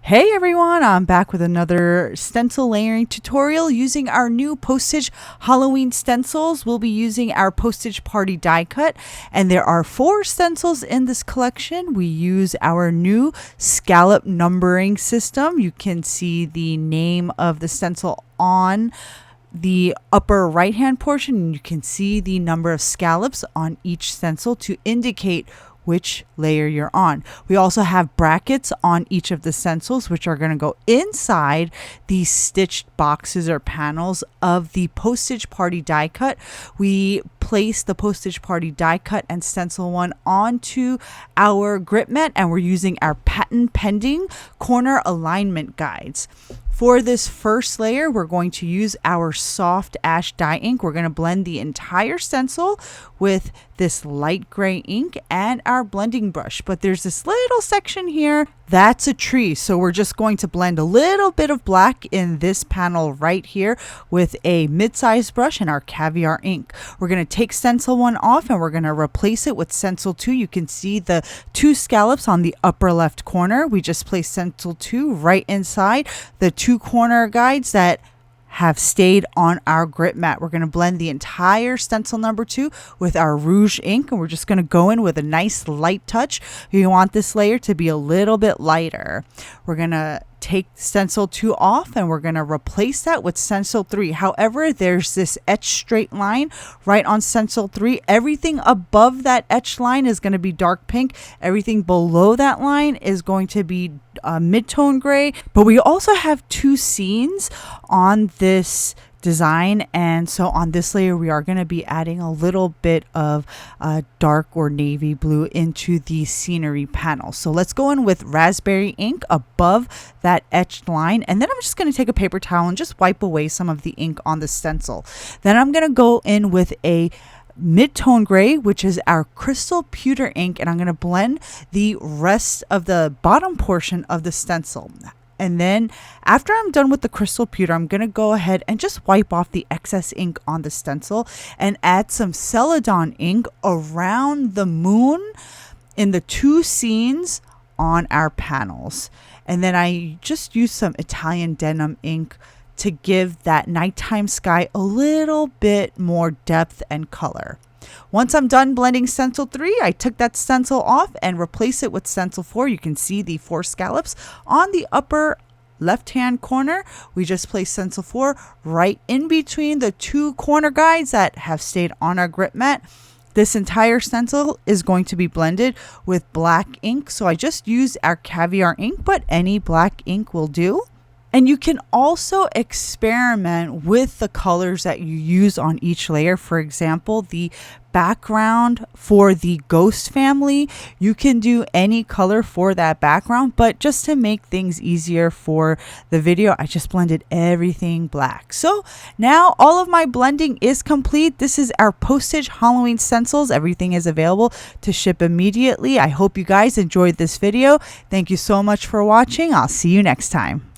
Hey everyone, I'm back with another stencil layering tutorial using our new Postage Halloween stencils. We'll be using our Postage Party die cut, and there are 4 stencils in this collection. We use our new scallop numbering system. You can see the name of the stencil on the upper right hand portion, and you can see the number of scallops on each stencil to indicate which layer you're on. We also have brackets on each of the stencils, which are going to go inside these stitched boxes or panels of the Postage Party die cut. We place the Postage Party die cut and stencil one onto our grip mat, and we're using our patent pending corner alignment guides. For this first layer, we're going to use our soft ash dye ink. We're going to blend the entire stencil with this light gray ink and our blending brush. But there's this little section here, that's a tree. So we're just going to blend a little bit of black in this panel right here with a mid-sized brush and our Caviar ink. We're going to take stencil 1 off and we're going to replace it with stencil 2. You can see the 2 scallops on the upper left corner. We just placed stencil 2 right inside the 2 corner guides that have stayed on our grip mat. We're going to blend the entire stencil number 2 with our Rouge ink, and we're just going to go in with a nice light touch. You want this layer to be a little bit lighter. We're going to take stencil 2 off and we're going to replace that with stencil 3. However, there's this etched straight line right on stencil 3. Everything above that etched line is going to be dark pink. Everything below that line is going to be mid-tone gray. But we also have 2 scenes on this design, and so on this layer we are going to be adding a little bit of dark or navy blue into the scenery panel. So let's go in with raspberry ink above that etched line, and then I'm just going to take a paper towel and just wipe away some of the ink on the stencil. Then I'm going to go in with a mid-tone gray, which is our crystal pewter ink, and I'm going to blend the rest of the bottom portion of the stencil. And then after I'm done with the crystal pewter, I'm going to go ahead and just wipe off the excess ink on the stencil and add some Celadon ink around the moon in the 2 scenes on our panels. And then I just use some Italian denim ink to give that nighttime sky a little bit more depth and color. Once I'm done blending stencil 3, I took that stencil off and replaced it with stencil 4. You can see the 4 scallops on the upper left-hand corner. We just placed stencil 4 right in between the 2 corner guides that have stayed on our grip mat. This entire stencil is going to be blended with black ink. So I just used our Caviar ink, but any black ink will do. And you can also experiment with the colors that you use on each layer. For example, the background for the ghost family, you can do any color for that background, but just to make things easier for the video, I just blended everything black. So now all of my blending is complete. This is our Postage Halloween stencils. Everything is available to ship immediately. I hope you guys enjoyed this video. Thank you so much for watching. I'll see you next time.